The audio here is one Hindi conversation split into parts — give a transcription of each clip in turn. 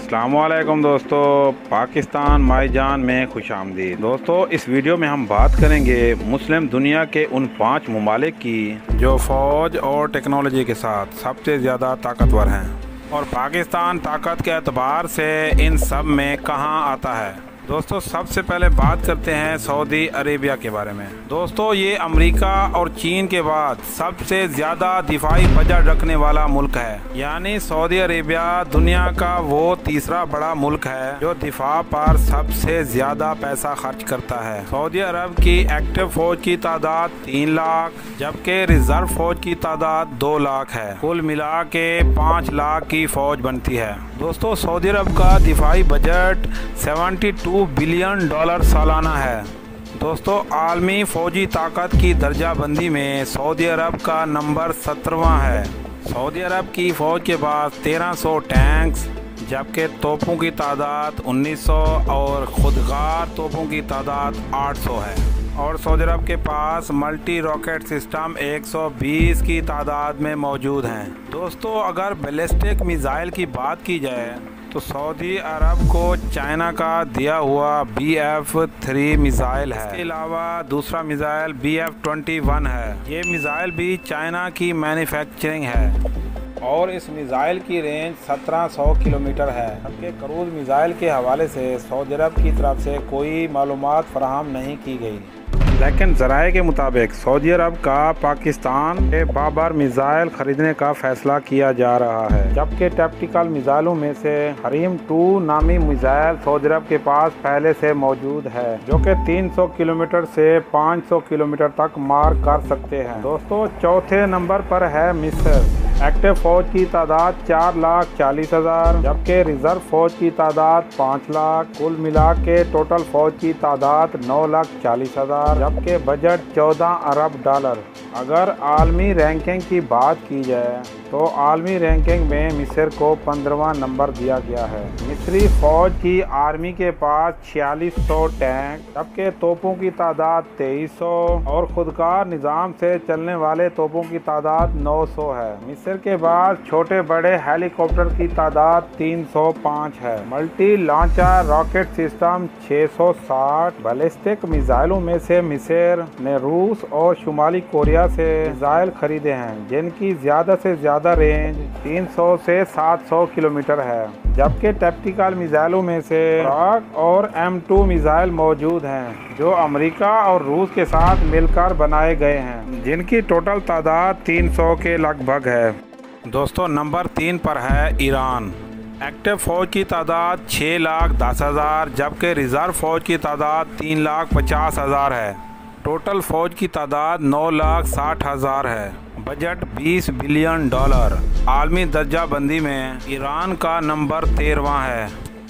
अस्सलामुअलैकुम दोस्तों, पाकिस्तान माई जान में खुशामदीद। दोस्तों, इस वीडियो में हम बात करेंगे मुस्लिम दुनिया के उन 5 ममालिक की जो फ़ौज और टेक्नोलॉजी के साथ सबसे ज़्यादा ताकतवर हैं और पाकिस्तान ताकत के एतबार से इन सब में कहां आता है। दोस्तों, सबसे पहले बात करते हैं सऊदी अरेबिया के बारे में। दोस्तों, ये अमेरिका और चीन के बाद सबसे ज़्यादा दिफाई बजट रखने वाला मुल्क है। यानी सऊदी अरेबिया दुनिया का वो तीसरा बड़ा मुल्क है जो दिफा पर सबसे ज़्यादा पैसा खर्च करता है। सऊदी अरब की एक्टिव फौज की तादाद 3 लाख, जबकि रिजर्व फौज की तादाद 2 लाख है। कुल मिला के 5 लाख की फौज बनती है। दोस्तों, सऊदी अरब का दिफाई बजट 72 बिलियन डॉलर सालाना है। दोस्तों, आलमी फ़ौजी ताकत की दर्जाबंदी में सऊदी अरब का नंबर 17वां है। सऊदी अरब की फ़ौज के पास 1300 टैंक्स, जबकि तोपों की तादाद 1900 और खुदगार तोपों की तादाद 800 है। और सऊदी अरब के पास मल्टी रॉकेट सिस्टम 120 की तादाद में मौजूद हैं। दोस्तों, अगर बैलिस्टिक मिसाइल की बात की जाए तो सऊदी अरब को चाइना का दिया हुआ BF-3 मिसाइल है। इसके अलावा दूसरा मिसाइल BF-21 है। ये मिसाइल भी चाइना की मैन्युफैक्चरिंग है और इस मिसाइल की रेंज 1700 किलोमीटर है। जबकि क्रूज मिसाइल के हवाले से सऊदी अरब की तरफ से कोई मालूमात फराहम नहीं की गई, लेकिन ज़राए के मुताबिक सऊदी अरब का पाकिस्तान के बाबर मिसाइल खरीदने का फैसला किया जा रहा है। जबकि टैक्टिकल मिसाइलों में से हरीम 2 नामी मिसाइल सऊदी अरब के पास पहले से मौजूद है, जो कि 300 किलोमीटर से 500 किलोमीटर तक मार कर सकते हैं। दोस्तों, चौथे नंबर पर है मिस्र। एक्टिव फौज की तादाद 4,40,000, जबकि रिजर्व फौज की तादाद 5 लाख। कुल मिला के टोटल फौज की तादाद 9,40,000, जबकि बजट 14 अरब डॉलर। अगर आलमी रैंकिंग की बात की जाए तो आलमी रैंकिंग में मिस्र को 15वां नंबर दिया गया है। मिस्री फौज की आर्मी के पास 4600 टैंक, जबकि तोपों की तादाद 2300 और खुदकार निज़ाम से चलने वाले तोपों की तादाद 900 है। मिस्र के बाद छोटे बड़े हेलीकॉप्टर की तादाद 305 है। Multi launcher rocket system 660। Ballistic मिसाइलों में से मिस्र ने रूस और शुमाली कोरिया से मिसाइल खरीदे हैं, जिनकी ज़्यादा से ज़्यादा रेंज 300 से 700 किलोमीटर है। जबकि टैक्टिकल मिसाइलों में से रॉक और M2 मिसाइल मौजूद हैं, जो अमेरिका और रूस के साथ मिलकर बनाए गए हैं, जिनकी टोटल तादाद 300 के लगभग है। दोस्तों, नंबर 3 पर है ईरान। एक्टिव फ़ौज की तादाद 6,10,000, जबकि रिजर्व फ़ौज की तादाद 3,50,000 है। टोटल फ़ौज की तादाद 9,60,000 है। Budget 20 billion dollar. आलमी दर्जाबंदी में ईरान का नंबर 13वां है।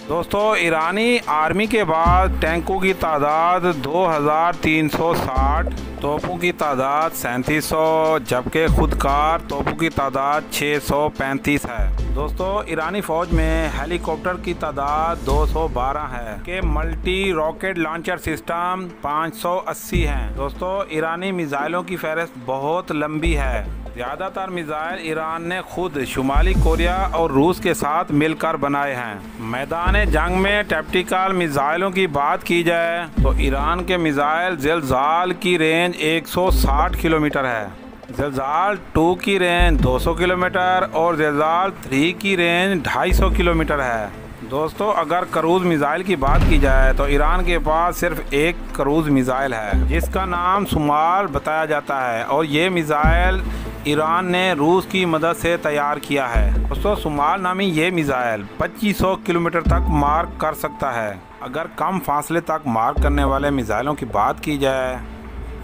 दोस्तों, ईरानी आर्मी के बाद टैंकों की तादाद 2,360, तोपों की तादाद 3700, जबकि खुदकार तोपों की तादाद 635 है। दोस्तों, ईरानी फ़ौज में हेलीकॉप्टर की तादाद 212 है कि मल्टी रॉकेट लॉन्चर सिस्टम 580 हैं। दोस्तों, ईरानी मिसाइलों की फहरिस्त बहुत लंबी है। ज़्यादातर मिसाइल ईरान ने खुद शुमाली कोरिया और रूस के साथ मिलकर बनाए हैं। मैदान जंग में टैक्टिकल मिसाइलों की बात की जाए तो ईरान के मिसाइल ज़िलज़ाल की रेंज 160 किलोमीटर है, ज़िलज़ाल 2 की रेंज 200 किलोमीटर और ज़िलज़ाल 3 की रेंज 250 किलोमीटर है। दोस्तों, अगर क्रूज मिसाइल की बात की जाए तो ईरान के पास सिर्फ एक क्रूज मिसाइल है, जिसका नाम सुमाल बताया जाता है और ये मिसाइल ईरान ने रूस की मदद से तैयार किया है। दोस्तों, सुमाल नामी ये मिसाइल 2500 किलोमीटर तक मार कर सकता है। अगर कम फासले तक मार करने वाले मिसाइलों की बात की जाए,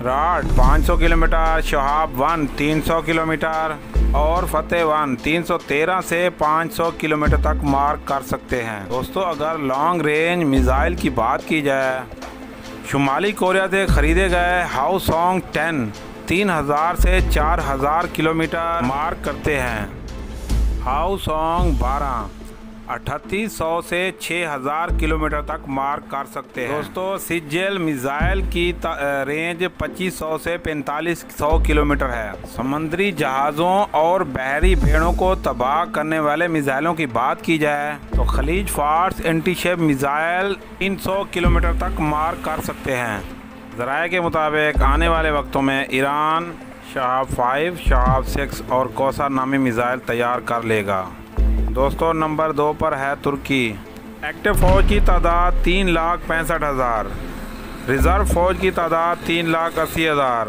राड 500 किलोमीटर, शहाब 1 300 किलोमीटर और फतेह 1 313 से 500 किलोमीटर तक मार कर सकते हैं। दोस्तों, अगर लॉन्ग रेंज मिसाइल की बात की जाए, शुमाली कोरिया से ख़रीदे गए हाओसोंग 10 3000 से 4000 किलोमीटर मार करते हैं। हाओसोंग 12 3800 से 6000 किलोमीटर तक मार कर सकते हैं। दोस्तों सिज्जेल मिसाइल की रेंज 2500 से 4500 किलोमीटर है। समुद्री जहाज़ों और बहरी भेड़ों को तबाह करने वाले मिसाइलों की बात की जाए तो खलीज फार्स एंटीशिप मिसाइल 300 किलोमीटर तक मार कर सकते हैं। ज़राए के मुताबिक आने वाले वक्तों में ईरान शहाब 5, शहाब 6 और कौसर नामी मिसाइल तैयार कर लेगा। दोस्तों नंबर 2 पर है तुर्की। एक्टिव फ़ौज की तादाद 3,65,000, रिज़र्व फ़ौज की तादाद 3,80,000,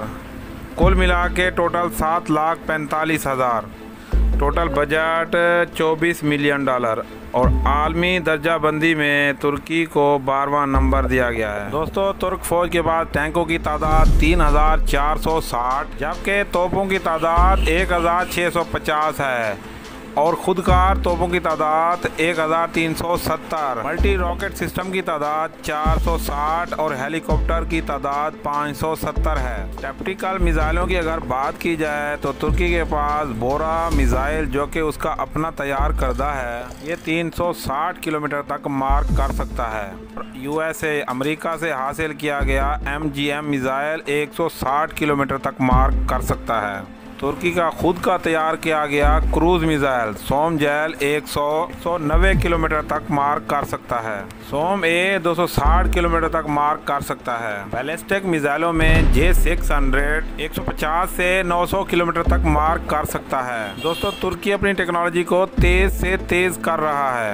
कुल मिला के टोटल 7,45,000। टोटल बजट $24 मिलियन और आलमी दर्जाबंदी में तुर्की को 12वां नंबर दिया गया है। दोस्तों तुर्क फ़ौज के पास टैंकों की तादाद 3,460 जबकि तोपों की तादाद 1,650 है और खुदकार तोपों की तादाद 1,370, मल्टी रॉकेट सिस्टम की तादाद 460 और हेलीकॉप्टर की तादाद 570 है। टैक्टिकल मिसाइलों की अगर बात की जाए तो तुर्की के पास बोरा मिसाइल जो कि उसका अपना तैयार करदा है ये 360 किलोमीटर तक मार कर सकता है। USA अमेरिका से हासिल किया गया MGM मिसाइल 160 किलोमीटर तक मार कर सकता है। तुर्की का खुद का तैयार किया गया क्रूज मिसाइल सोम जेल 190 किलोमीटर तक मार कर सकता है। सोम ए 260 किलोमीटर तक मार कर सकता है। बैलिस्टिक मिसाइलों में J600 150 से 900 किलोमीटर तक मार कर सकता है। दोस्तों तुर्की अपनी टेक्नोलॉजी को तेज से तेज कर रहा है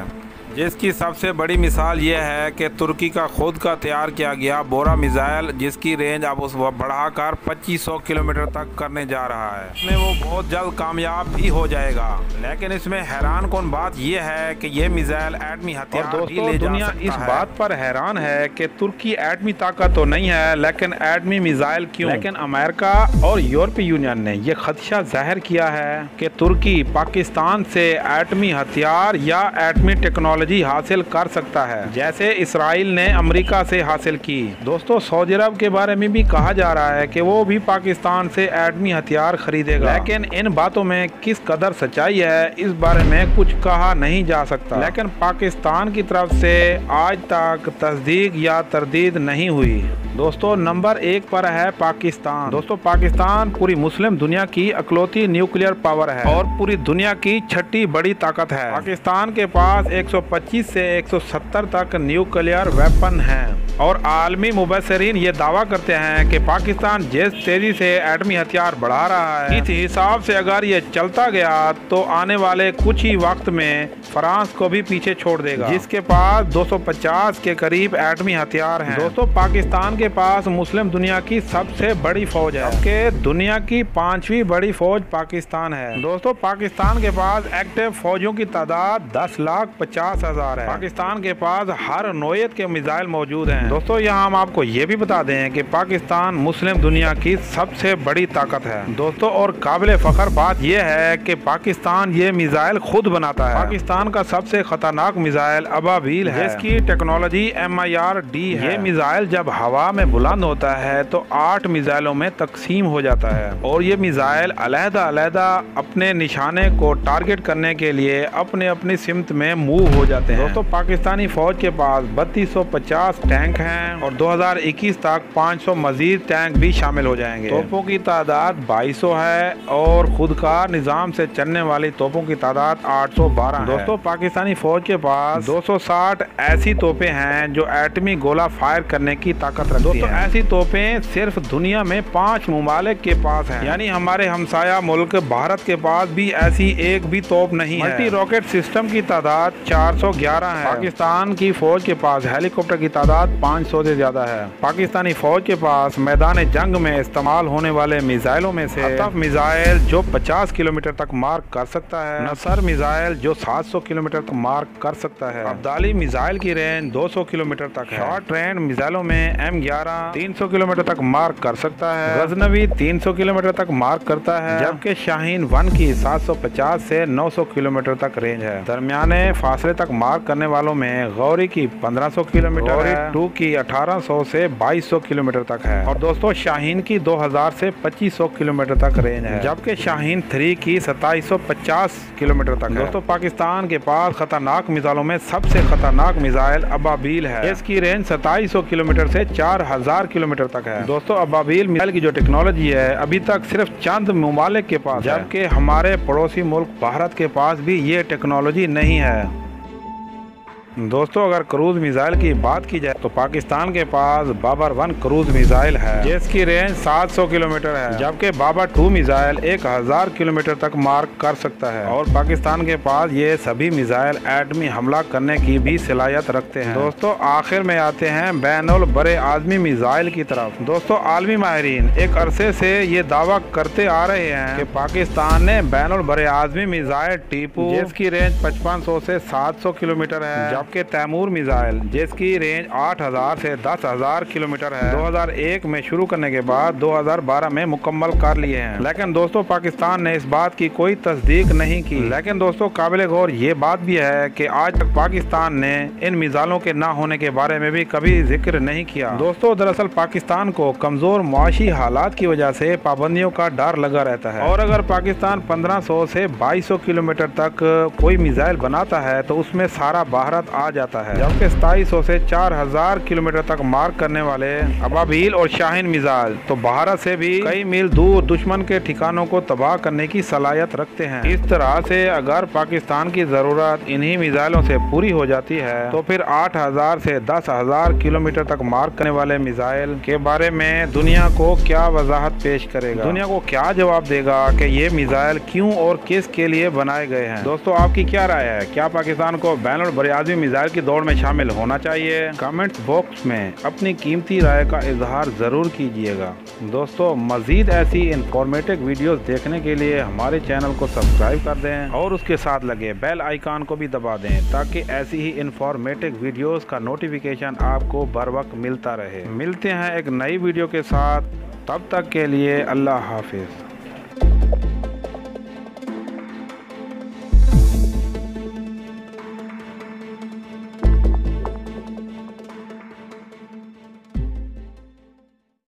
जिसकी सबसे बड़ी मिसाल ये है कि तुर्की का खुद का तैयार किया गया बोरा मिसाइल जिसकी रेंज अब उस बढ़ाकर 2500 किलोमीटर तक करने जा रहा है। इसमें वो बहुत जल्द कामयाब भी हो जाएगा। लेकिन इसमें हैरान कौन बात ये है कि ये मिसाइल एटमी हथियार भी ले जा दुनिया इस बात पर हैरान है कि तुर्की एटमी ताकत तो नहीं है लेकिन एटमी मिसाइल क्यों। लेकिन अमेरिका और यूरोपीय यूनियन ने यह खदशा जाहिर किया है कि तुर्की पाकिस्तान से एटमी हथियार या एटमी टेक्नोलॉजी हासिल कर सकता है जैसे इसराइल ने अमेरिका से हासिल की। दोस्तों सऊदी अरब के बारे में भी कहा जा रहा है कि वो भी पाकिस्तान से एटमी हथियार खरीदेगा। लेकिन इन बातों में किस कदर सच्चाई है इस बारे में कुछ कहा नहीं जा सकता। लेकिन पाकिस्तान की तरफ से आज तक तस्दीक या तरदीद नहीं हुई। दोस्तों नंबर 1 पर है पाकिस्तान। दोस्तों पाकिस्तान पूरी मुस्लिम दुनिया की इकलौती न्यूक्लियर पावर है और पूरी दुनिया की छठी बड़ी ताकत है। पाकिस्तान के पास 125 से 170 तक न्यूक्लियर वेपन हैं और आलमी मुबसरीन ये दावा करते हैं कि पाकिस्तान जिस तेजी से एटमी हथियार बढ़ा रहा है इस हिसाब से अगर ये चलता गया तो आने वाले कुछ ही वक्त में फ्रांस को भी पीछे छोड़ देगा जिसके पास 250 के करीब एटमी हथियार हैं। दोस्तों पाकिस्तान के पास मुस्लिम दुनिया की सबसे बड़ी फौज है कि दुनिया की 5वीं बड़ी फौज पाकिस्तान है। दोस्तों पाकिस्तान के पास एक्टिव फौजियों की तादाद 10,50,000 है। पाकिस्तान के पास हर नौयत के मिसाइल मौजूद हैं। दोस्तों यहाँ हम आपको ये भी बता दें कि पाकिस्तान मुस्लिम दुनिया की सबसे बड़ी ताकत है। दोस्तों और काबिल फख्र बात यह है कि पाकिस्तान ये मिसाइल खुद बनाता है। पाकिस्तान का सबसे खतरनाक मिसाइल अबाबील है जिसकी टेक्नोलॉजी MIRD है। ये मिसाइल जब हवा में बुलंद होता है तो 8 मिसाइलों में तकसीम हो जाता है और ये मिसाइल अलहदा अपने निशाने को टारगेट करने के लिए अपने अपनी सिमत में मूव हो जाते हैं। दोस्तों पाकिस्तानी फौज के पास 3250 टैंक हैं और 2021 तक 500 मजीद टैंक भी शामिल हो जाएंगे। तोपों की तादाद 2200 है और खुदकार निजाम से चलने वाली तोपों की तादाद 812 है। दोस्तों पाकिस्तानी फौज के पास 260 ऐसी तोपें हैं जो एटमी गोला फायर करने की ताकत रखती हैं। ऐसी तोपें सिर्फ दुनिया में 5 मुमालिक के पास हैं, यानी हमारे हमसाया मुल्क भारत के पास भी ऐसी एक भी तोप नहीं है। मल्टी रॉकेट सिस्टम की तादाद 411 है। पाकिस्तान की फौज के पास हेलीकॉप्टर की तादाद 500 से ज्यादा है। पाकिस्तानी फौज के पास मैदान जंग में इस्तेमाल होने वाले मिसाइलों में से हतफ मिसाइल जो 50 किलोमीटर तक मार कर सकता है, नसर मिसाइल जो 700 किलोमीटर तक मार कर सकता है, अब्दाली मिसाइल की रेंज 200 किलोमीटर तक है। शॉर्ट रेंज मिसाइलों में M11 11 300 किलोमीटर तक मार्क कर सकता है। गजनवी 300 किलोमीटर तक मार्क करता है, जबकि शाहीन 1 की 750 से 900 किलोमीटर तक रेंज है। दरमियाने फासले तक मार्क करने वालों में गौरी की 1500 किलोमीटर है, 2 की 1800 से 2200 किलोमीटर तक है, और दोस्तों शाहीन की 2000 से 2500 किलोमीटर तक रेंज है, जबकि शाहीन 3 की 2750 किलोमीटर तक है। दोस्तों पाकिस्तान के पास खतरनाक मिसाइलों में सबसे खतरनाक मिसाइल अबाबील है। इसकी रेंज 2700 किलोमीटर से 4000 किलोमीटर तक है। दोस्तों अबाबील मिसाइल की जो टेक्नोलॉजी है अभी तक सिर्फ चंद ममालिक के पास, जबकि हमारे पड़ोसी मुल्क भारत के पास भी ये टेक्नोलॉजी नहीं है। दोस्तों अगर क्रूज मिसाइल की बात की जाए तो पाकिस्तान के पास बाबर 1 क्रूज मिसाइल है, जिसकी रेंज 700 किलोमीटर है, जबकि बाबर 2 मिसाइल 1000 किलोमीटर तक मार्क कर सकता है, और पाकिस्तान के पास ये सभी मिसाइल एटमी हमला करने की भी सलाहियत रखते हैं। दोस्तों आखिर में आते हैं बैनुल बरे आज़मी मिसाइल की तरफ। दोस्तों आलमी माहिरीन एक अरसे से ये दावा करते आ रहे हैं कि पाकिस्तान ने बैनुल बरे आज़मी मिसाइल टीपू, जिसकी रेंज 5500 से 700 किलोमीटर है, के तैमूर मिसाइल जिसकी रेंज 8000 से 10000 किलोमीटर है, 2001 में शुरू करने के बाद 2012 में मुकम्मल कर लिए हैं। लेकिन दोस्तों पाकिस्तान ने इस बात की कोई तस्दीक नहीं की। लेकिन दोस्तों काबिल गौर ये बात भी है कि आज तक पाकिस्तान ने इन मिसाइलों के ना होने के बारे में भी कभी जिक्र नहीं किया। दोस्तों दरअसल पाकिस्तान को कमजोर मुआशी हालात की वजह से पाबंदियों का डर लगा रहता है, और अगर पाकिस्तान 1500 से 2200 किलोमीटर तक कोई मिसाइल बनाता है तो उसमें सारा भारत आ जाता है, जबकि 2700 से 4000 किलोमीटर तक मार्क करने वाले अबाबील और शाहीन मिसाइल तो भारत से भी कई मील दूर दुश्मन के ठिकानों को तबाह करने की सलाहियत रखते हैं। इस तरह से अगर पाकिस्तान की जरूरत इन्हीं मिसाइलों से पूरी हो जाती है तो फिर 8000 से 10000 किलोमीटर तक मार्क करने वाले मिसाइल के बारे में दुनिया को क्या वजाहत पेश करेगा, दुनिया को क्या जवाब देगा कि ये मिसाइल क्यों और किस के लिए बनाए गए हैं। दोस्तों आपकी क्या राय है, क्या पाकिस्तान को बैनुल बरे आज़मी मिसाइल की दौड़ में शामिल होना चाहिए? कमेंट बॉक्स में अपनी कीमती राय का इजहार जरूर कीजिएगा। दोस्तों मजीद ऐसी इंफॉर्मेटिव वीडियोस देखने के लिए हमारे चैनल को सब्सक्राइब कर दें और उसके साथ लगे बेल आइकन को भी दबा दें, ताकि ऐसी ही इंफॉर्मेटिव वीडियोस का नोटिफिकेशन आपको बर वक्त मिलता रहे। मिलते हैं एक नई वीडियो के साथ, तब तक के लिए अल्लाह हाफिज।